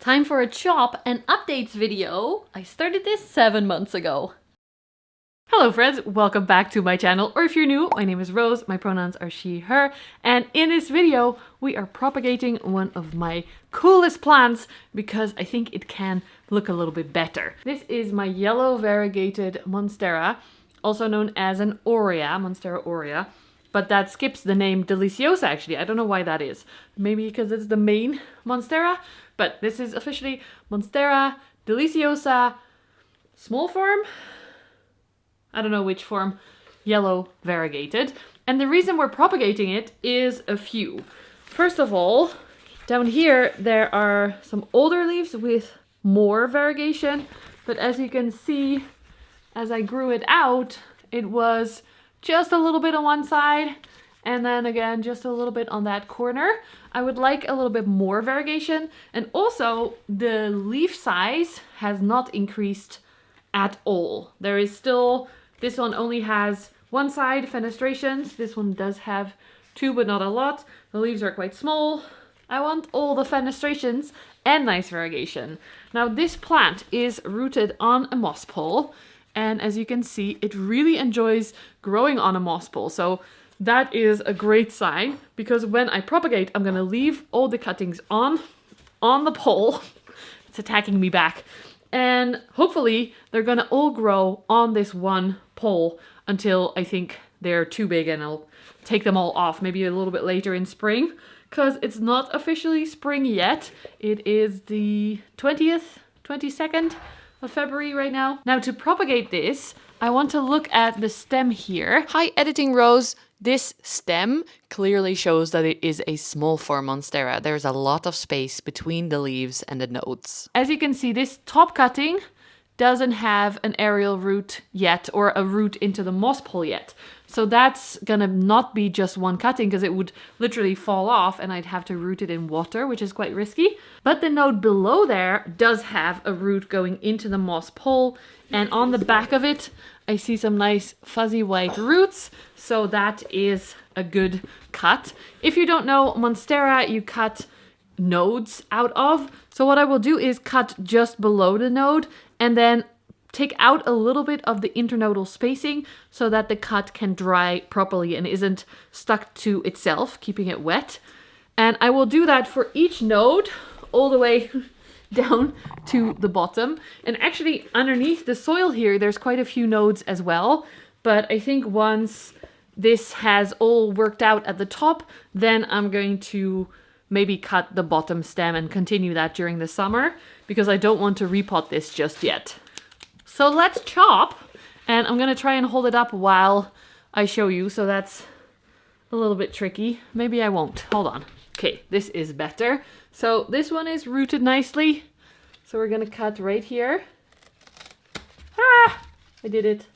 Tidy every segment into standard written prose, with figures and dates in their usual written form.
Time for a chop and updates video. I started this 7 months ago. Hello friends, welcome back to my channel, or if you're new, my name is Rose, my pronouns are she, her, and in this video we are propagating one of my coolest plants because I think it can look a little bit better. This is my yellow variegated Monstera, also known as an aurea, Monstera aurea, but that skips the name Deliciosa actually. I don't know why that is. Maybe because it's the main Monstera, but this is officially Monstera Deliciosa small form. I don't know which form, yellow variegated. And the reason we're propagating it is a few. First of all, down here there are some older leaves with more variegation, but as you can see, as I grew it out, it was just a little bit on one side, and then again just a little bit on that corner. I would like a little bit more variegation, and also the leaf size has not increased at all. There is still, this one only has one side fenestrations, this one does have two but not a lot. The leaves are quite small. I want all the fenestrations and nice variegation. Now this plant is rooted on a moss pole, and as you can see, it really enjoys growing on a moss pole. So that is a great sign, because when I propagate, I'm gonna leave all the cuttings on the pole. It's attacking me back. And hopefully they're gonna all grow on this one pole until I think they're too big, and I'll take them all off maybe a little bit later in spring, because it's not officially spring yet. It is the 22nd of February right now. Now to propagate this, I want to look at the stem here. Hi editing Rose. This stem clearly shows that it is a small form Monstera. There's a lot of space between the leaves and the nodes. As you can see, this top cutting doesn't have an aerial root yet, or a root into the moss pole yet. So that's gonna not be just one cutting, because it would literally fall off and I'd have to root it in water, which is quite risky. But the node below there does have a root going into the moss pole, and on the back of it I see some nice fuzzy white roots, so that is a good cut. If you don't know, Monstera you cut nodes out of. So what I will do is cut just below the node and then take out a little bit of the internodal spacing so that the cut can dry properly and isn't stuck to itself, keeping it wet. And I will do that for each node all the way down to the bottom. And actually underneath the soil here, there's quite a few nodes as well. But I think once this has all worked out at the top, then I'm going to maybe cut the bottom stem and continue that during the summer, because I don't want to repot this just yet. So let's chop, and I'm gonna try and hold it up while I show you, so that's a little bit tricky. Maybe I won't, hold on. Okay, this is better. So this one is rooted nicely, so we're gonna cut right here. Ah, I did it.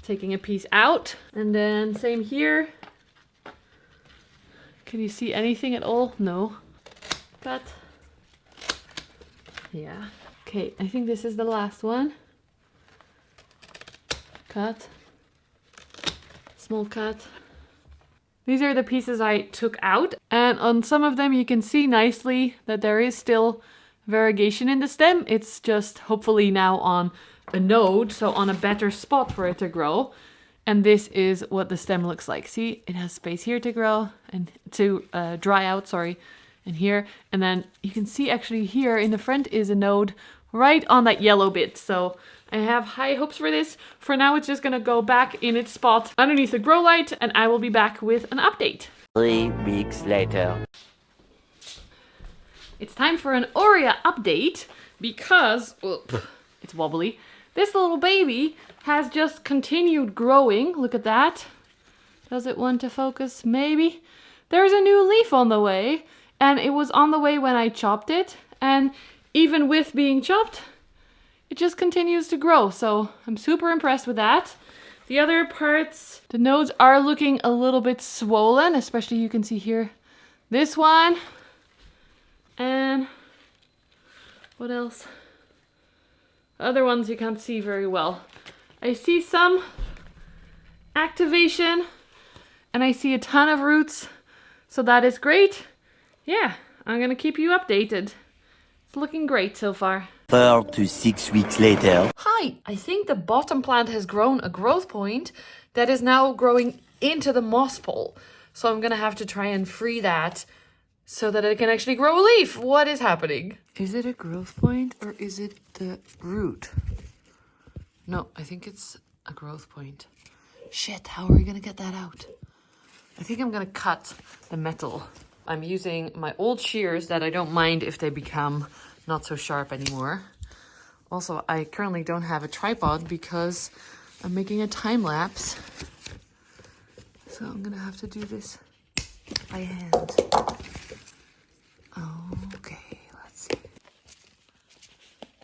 Taking a piece out, and then same here. Can you see anything at all? No. Cut. Yeah. Okay, I think this is the last one. Cut. Small cut. These are the pieces I took out, and on some of them you can see nicely that there is still variegation in the stem. It's just hopefully now on a node, so on a better spot for it to grow. And this is what the stem looks like. See, it has space here to grow and to dry out, sorry, and here. And then you can see actually here in the front is a node right on that yellow bit. So I have high hopes for this. For now, it's just gonna go back in its spot underneath the grow light, and I will be back with an update. 3 weeks later. It's time for an aurea update because, it's wobbly. This little baby has just continued growing. Look at that. Does it want to focus? Maybe. There's a new leaf on the way, and it was on the way when I chopped it. And even with being chopped, it just continues to grow. So I'm super impressed with that. The other parts, the nodes are looking a little bit swollen, especially you can see here this one. And what else? Other ones you can't see very well. I see some activation and I see a ton of roots, so that is great. Yeah, I'm gonna keep you updated. It's looking great so far. 4 to 6 weeks later. Hi! I think the bottom plant has grown a growth point that is now growing into the moss pole. So I'm gonna have to try and free that so that it can actually grow a leaf. What is happening? Is it a growth point or is it the root? No, I think it's a growth point. Shit, how are we gonna get that out? I think I'm gonna cut the metal. I'm using my old shears that I don't mind if they become not so sharp anymore. Also, I currently don't have a tripod because I'm making a time lapse. So I'm gonna have to do this by hand. Okay, let's see.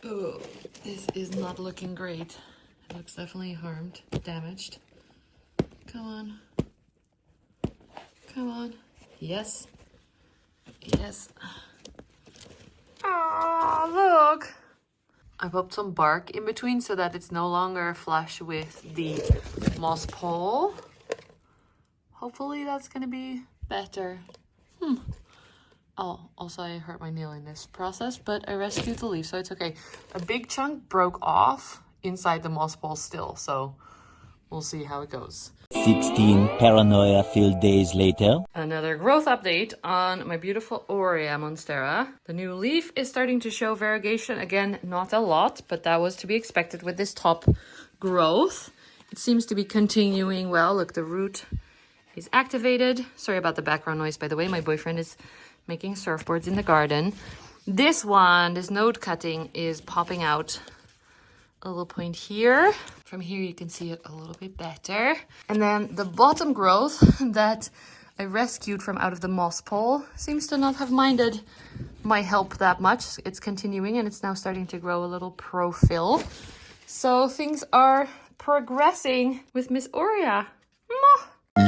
Oh, this is not looking great. It looks definitely harmed, damaged. Come on. Come on. Yes. Yes. Ah, look. I popped some bark in between so that it's no longer flush with the moss pole. Hopefully that's gonna be better. Oh, also I hurt my nail in this process, but I rescued the leaf, so it's okay. A big chunk broke off inside the moss pole still, so we'll see how it goes. 16 paranoia-filled days later. Another growth update on my beautiful aurea Monstera. The new leaf is starting to show variegation. Again, not a lot, but that was to be expected with this top growth. It seems to be continuing well. Look, the root is activated. Sorry about the background noise, by the way. My boyfriend is making surfboards in the garden. This one, this node cutting, is popping out a little point here. From here you can see it a little bit better. And then the bottom growth that I rescued from out of the moss pole seems to not have minded my help that much. It's continuing and it's now starting to grow a little profile. So things are progressing with Miss Aurea.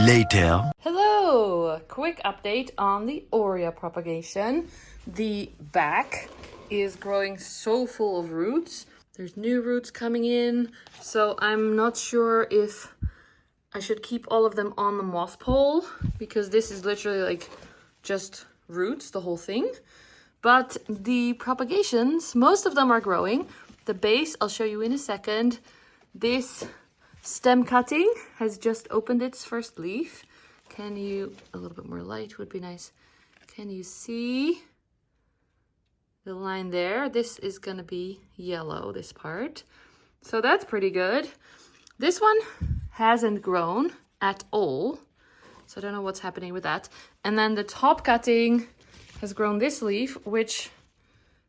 Later. Hello! Quick update on the aurea propagation. The back is growing so full of roots. There's new roots coming in, so I'm not sure if I should keep all of them on the moss pole because this is literally like just roots, the whole thing. But the propagations, most of them are growing. The base, I'll show you in a second. This stem cutting has just opened its first leaf. Can you, a little bit more light would be nice. Can you see the line there? This is gonna be yellow, this part. So that's pretty good. This one hasn't grown at all. So I don't know what's happening with that. And then the top cutting has grown this leaf, which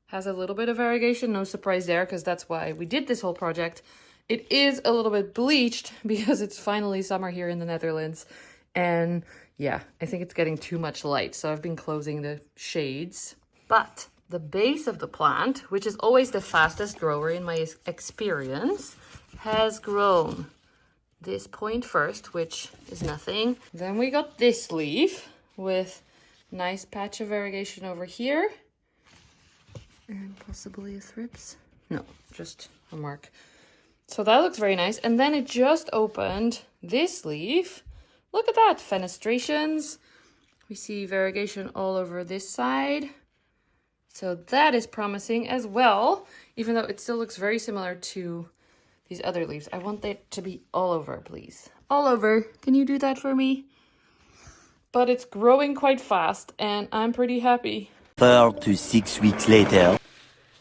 has a little bit of variegation. No surprise there, because that's why we did this whole project. It is a little bit bleached because it's finally summer here in the Netherlands. And yeah, I think it's getting too much light. So I've been closing the shades. But the base of the plant, which is always the fastest grower in my experience, has grown this point first, which is nothing. Then we got this leaf with nice patch of variegation over here. And possibly a thrips. No, just a mark. So that looks very nice. And then it just opened this leaf. Look at that, fenestrations. We see variegation all over this side. So that is promising as well, even though it still looks very similar to these other leaves. I want that to be all over, please. All over. Can you do that for me? But it's growing quite fast and I'm pretty happy. 4 to 6 weeks later.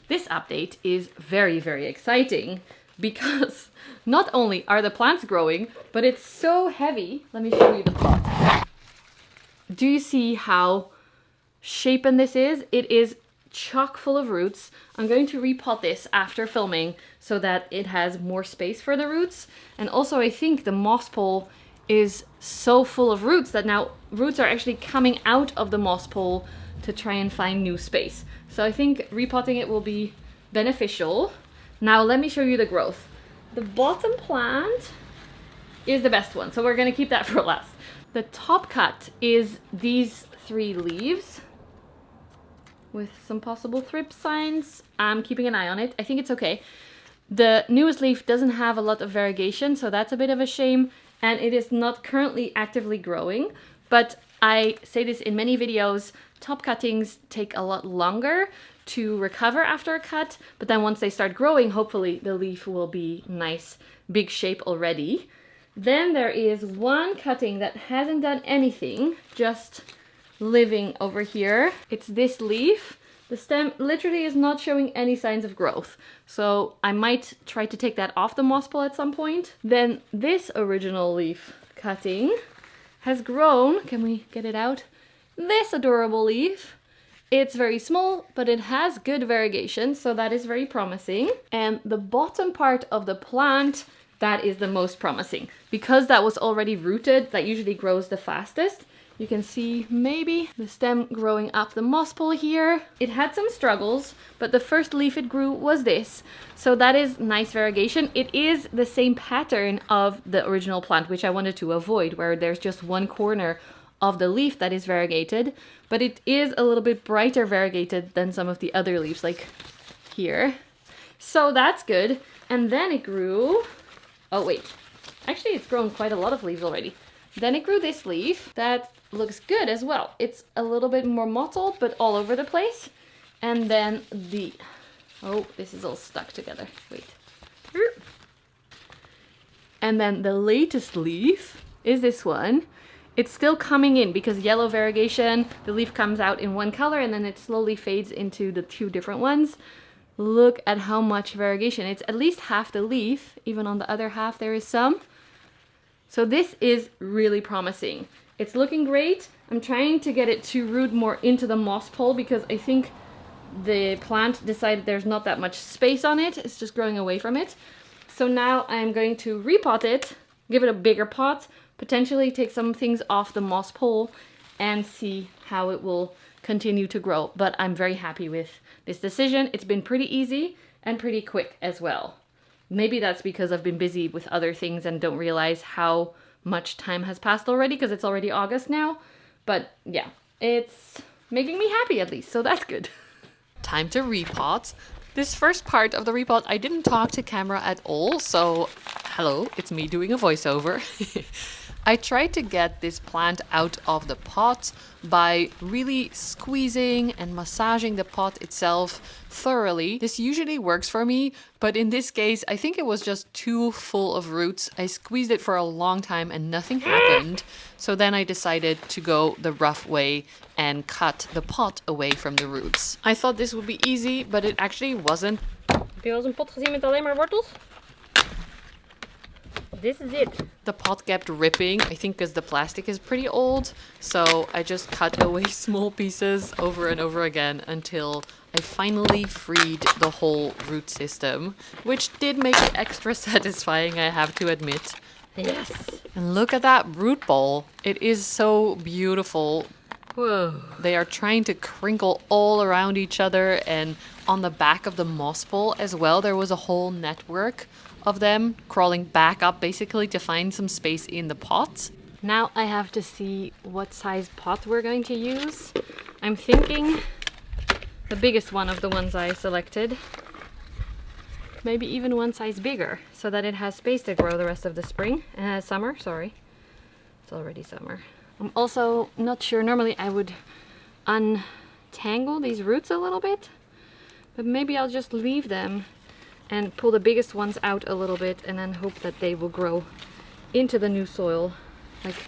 This update is very, very exciting because not only are the plants growing, but it's so heavy. Let me show you the pot. Do you see how shapen this is? It is chock full of roots. I'm going to repot this after filming so that it has more space for the roots. And also I think the moss pole is so full of roots that now roots are actually coming out of the moss pole to try and find new space. So I think repotting it will be beneficial. Now let me show you the growth. The bottom plant is the best one, so we're gonna keep that for last. The top cut is these 3 leaves with some possible thrip signs. I'm keeping an eye on it. I think it's okay. The newest leaf doesn't have a lot of variegation, so that's a bit of a shame, and it is not currently actively growing, but I say this in many videos, top cuttings take a lot longer to recover after a cut, but then once they start growing, hopefully the leaf will be nice, big shape already. Then there is one cutting that hasn't done anything, just living over here. It's this leaf. The stem literally is not showing any signs of growth. So I might try to take that off the moss pole at some point. Then this original leaf cutting has grown. Can we get it out? This adorable leaf. It's very small, but it has good variegation, so that is very promising. And the bottom part of the plant, that is the most promising. Because that was already rooted, that usually grows the fastest. You can see maybe the stem growing up the moss pole here. It had some struggles, but the first leaf it grew was this. So that is nice variegation. It is the same pattern of the original plant, which I wanted to avoid, where there's just one corner of the leaf that is variegated, but it is a little bit brighter variegated than some of the other leaves, like here. So that's good. And then it grew, oh wait, actually it's grown quite a lot of leaves already. Then it grew this leaf that looks good as well. It's a little bit more mottled, but all over the place. And then the, oh, this is all stuck together, wait. And then the latest leaf is this one. It's still coming in because yellow variegation, the leaf comes out in one color and then it slowly fades into the two different ones. Look at how much variegation. It's at least half the leaf. Even on the other half there is some. So this is really promising. It's looking great. I'm trying to get it to root more into the moss pole because I think the plant decided there's not that much space on it. It's just growing away from it. So now I'm going to repot it, give it a bigger pot, potentially take some things off the moss pole and see how it will continue to grow. But I'm very happy with this decision. It's been pretty easy and pretty quick as well. Maybe that's because I've been busy with other things and don't realize how much time has passed already because it's already August now. But yeah, it's making me happy at least, so that's good. Time to repot. This first part of the repot, I didn't talk to camera at all, so hello, it's me doing a voiceover. I tried to get this plant out of the pot by really squeezing and massaging the pot itself thoroughly. This usually works for me, but in this case, I think it was just too full of roots. I squeezed it for a long time and nothing happened. So then I decided to go the rough way and cut the pot away from the roots. I thought this would be easy, but it actually wasn't. Heb je wel eens een pot gezien met alleen maar wortels? This is it. The pot kept ripping, I think because the plastic is pretty old. So I just cut away small pieces over and over again until I finally freed the whole root system, which did make it extra satisfying, I have to admit. Yes. And look at that root ball. It is so beautiful. Whoa. They are trying to crinkle all around each other, and on the back of the moss ball as well, there was a whole network of them crawling back up basically to find some space in the pot. Now I have to see what size pot we're going to use. I'm thinking the biggest one of the ones I selected. Maybe even one size bigger so that it has space to grow the rest of the spring. Summer, sorry. It's already summer. I'm also not sure. Normally I would untangle these roots a little bit, but maybe I'll just leave them and pull the biggest ones out a little bit and then hope that they will grow into the new soil, like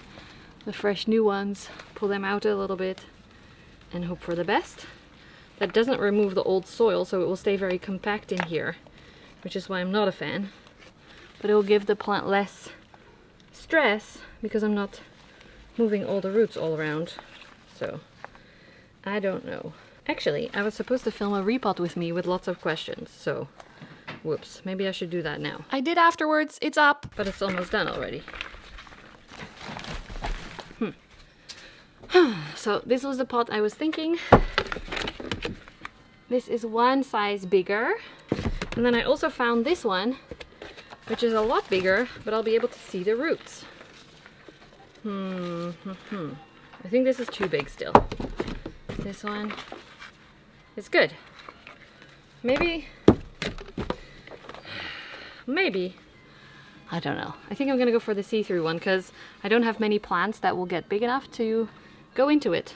the fresh new ones. Pull them out a little bit and hope for the best. That doesn't remove the old soil, so it will stay very compact in here, which is why I'm not a fan. But it will give the plant less stress because I'm not moving all the roots all around. So, I don't know. Actually, I was supposed to film a repot with me with lots of questions, so whoops, maybe I should do that now. I did afterwards, it's up. But it's almost done already. So this was the pot I was thinking. This is one size bigger. And then I also found this one, which is a lot bigger, but I'll be able to see the roots. I think this is too big still. This one is good. Maybe, I don't know. I think I'm gonna go for the see-through one because I don't have many plants that will get big enough to go into it.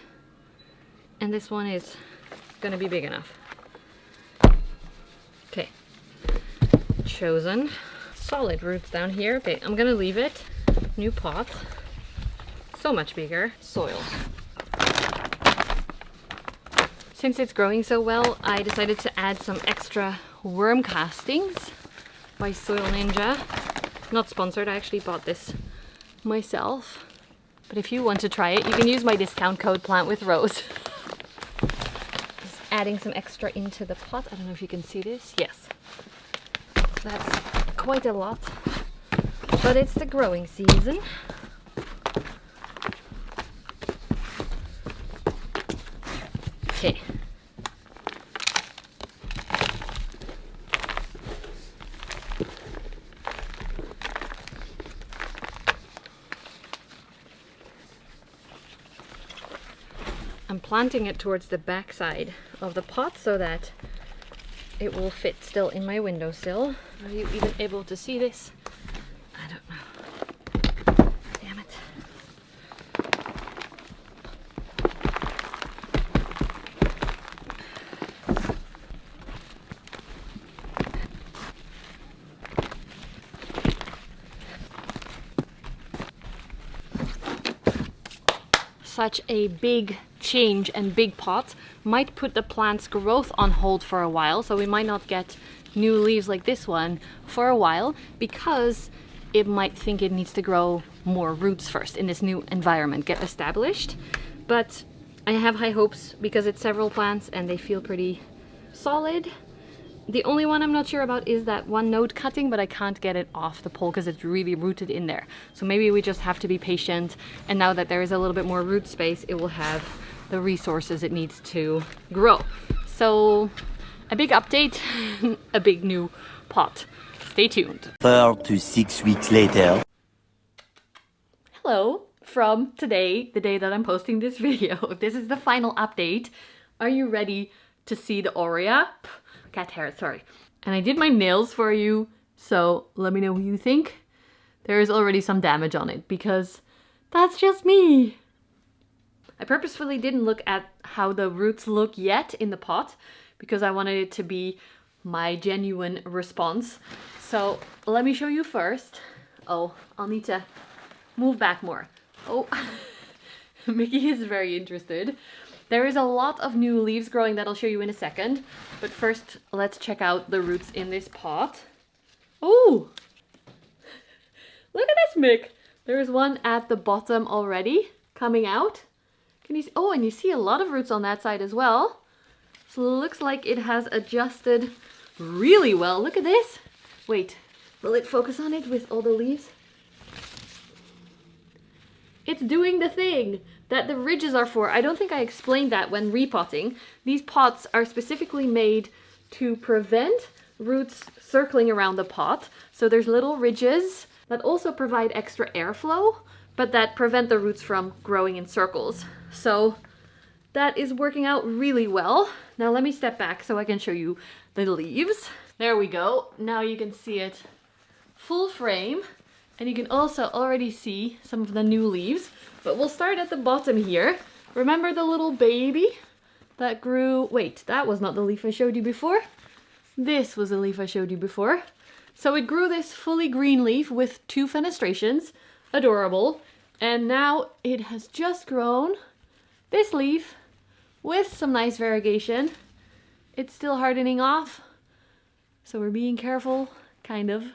And this one is gonna be big enough. Okay, chosen. Solid roots down here. Okay, I'm gonna leave it. New pot. So much bigger. Soil. Since it's growing so well, I decided to add some extra worm castings by Soil Ninja. Not sponsored, I actually bought this myself. But if you want to try it, you can use my discount code PlantWithRose. Just adding some extra into the pot. I don't know if you can see this. Yes. That's quite a lot. But it's the growing season. Okay. I'm planting it towards the back side of the pot so that it will fit still in my windowsill. Are you even able to see this? I don't know. Damn it. Such a big change and big pot might put the plant's growth on hold for a while, so we might not get new leaves like this one for a while because it might think it needs to grow more roots first in this new environment, get established. But I have high hopes because it's several plants and they feel pretty solid. The only one I'm not sure about is that one node cutting, but I can't get it off the pole because it's really rooted in there. So maybe we just have to be patient, and now that there is a little bit more root space, it will have the resources it needs to grow. So a big update, a big new pot. Stay tuned. 4 to 6 weeks later. Hello from today, the day that I'm posting this video. This is the final update. Are you ready to see the aurea? Cat hair, sorry. And I did my nails for you, so let me know what you think. There is already some damage on it because that's just me. I purposefully didn't look at how the roots look yet in the pot because I wanted it to be my genuine response. So let me show you first. Oh, I'll need to move back more. Oh, Mickey is very interested. There is a lot of new leaves growing that I'll show you in a second. But first, let's check out the roots in this pot. Oh! Look at this, Mick! There is one at the bottom already, coming out. Can you see? Oh, and you see a lot of roots on that side as well. So it looks like it has adjusted really well. Look at this! Wait, will it focus on it with all the leaves? It's doing the thing that the ridges are for. I don't think I explained that when repotting. These pots are specifically made to prevent roots circling around the pot. So there's little ridges that also provide extra airflow, but that prevent the roots from growing in circles. So that is working out really well. Now let me step back so I can show you the leaves. There we go. Now you can see it full frame. And you can also already see some of the new leaves. But we'll start at the bottom here. Remember the little baby that grew... Wait, that was not the leaf I showed you before. This was the leaf I showed you before. So it grew this fully green leaf with 2 fenestrations. Adorable. And now it has just grown this leaf with some nice variegation. It's still hardening off. So we're being careful, kind of.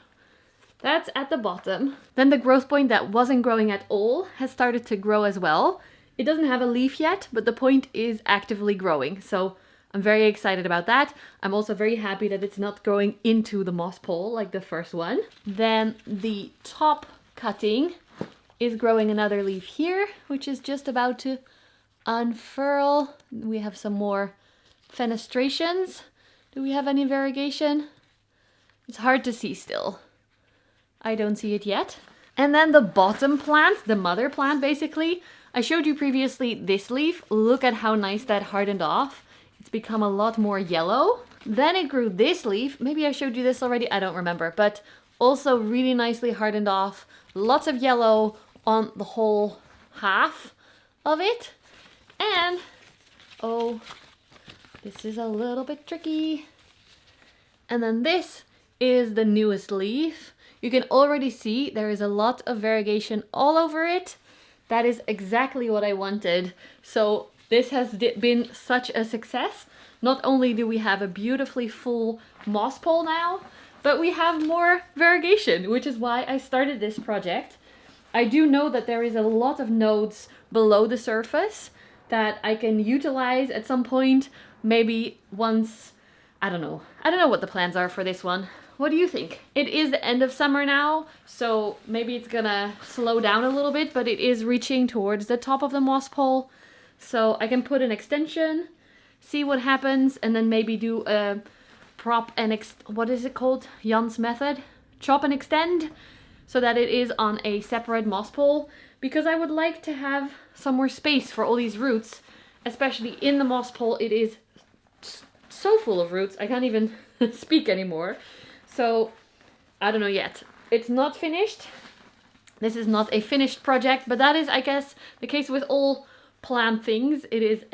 That's at the bottom. Then the growth point that wasn't growing at all has started to grow as well. It doesn't have a leaf yet, but the point is actively growing. So I'm very excited about that. I'm also very happy that it's not growing into the moss pole like the first one. Then the top cutting is growing another leaf here, which is just about to unfurl. We have some more fenestrations. Do we have any variegation? It's hard to see still. I don't see it yet. And then the bottom plant, the mother plant basically, I showed you previously this leaf. Look at how nice that hardened off. It's become a lot more yellow. Then it grew this leaf. Maybe I showed you this already, I don't remember, but also really nicely hardened off. Lots of yellow on the whole half of it. And, oh, this is a little bit tricky. And then this is the newest leaf. You can already see there is a lot of variegation all over it. That is exactly what I wanted. So this has been such a success. Not only do we have a beautifully full moss pole now, but we have more variegation, which is why I started this project. I do know that there is a lot of nodes below the surface that I can utilize at some point, maybe once, I don't know what the plans are for this one. What do you think? It is the end of summer now, so maybe it's gonna slow down a little bit, but it is reaching towards the top of the moss pole. So I can put an extension, see what happens, and then maybe do a prop and what is it called? Jan's method? Chop and extend, so that it is on a separate moss pole, because I would like to have some more space for all these roots, especially in the moss pole. It is so full of roots, I can't even speak anymore. So I don't know yet. It's not finished. This is not a finished project, but that is, I guess, the case with all plant things. It is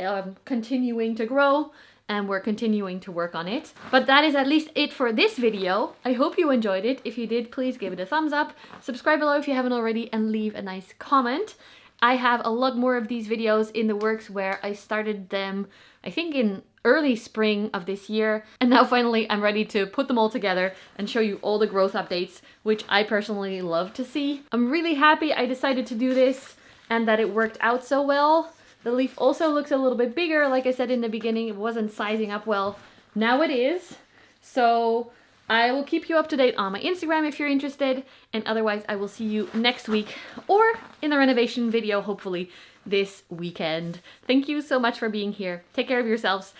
continuing to grow, and we're continuing to work on it. But that is at least it for this video. I hope you enjoyed it. If you did, please give it a thumbs up. Subscribe below if you haven't already, and leave a nice comment. I have a lot more of these videos in the works where I started them, I think in early spring of this year. And now finally I'm ready to put them all together and show you all the growth updates, which I personally love to see. I'm really happy I decided to do this and that it worked out so well. The leaf also looks a little bit bigger. Like I said in the beginning, it wasn't sizing up well. Now it is. So I will keep you up to date on my Instagram if you're interested. And otherwise I will see you next week, or in the renovation video, hopefully this weekend. Thank you so much for being here. Take care of yourselves.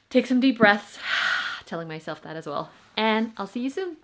Take some deep breaths. Telling myself that as well. And I'll see you soon.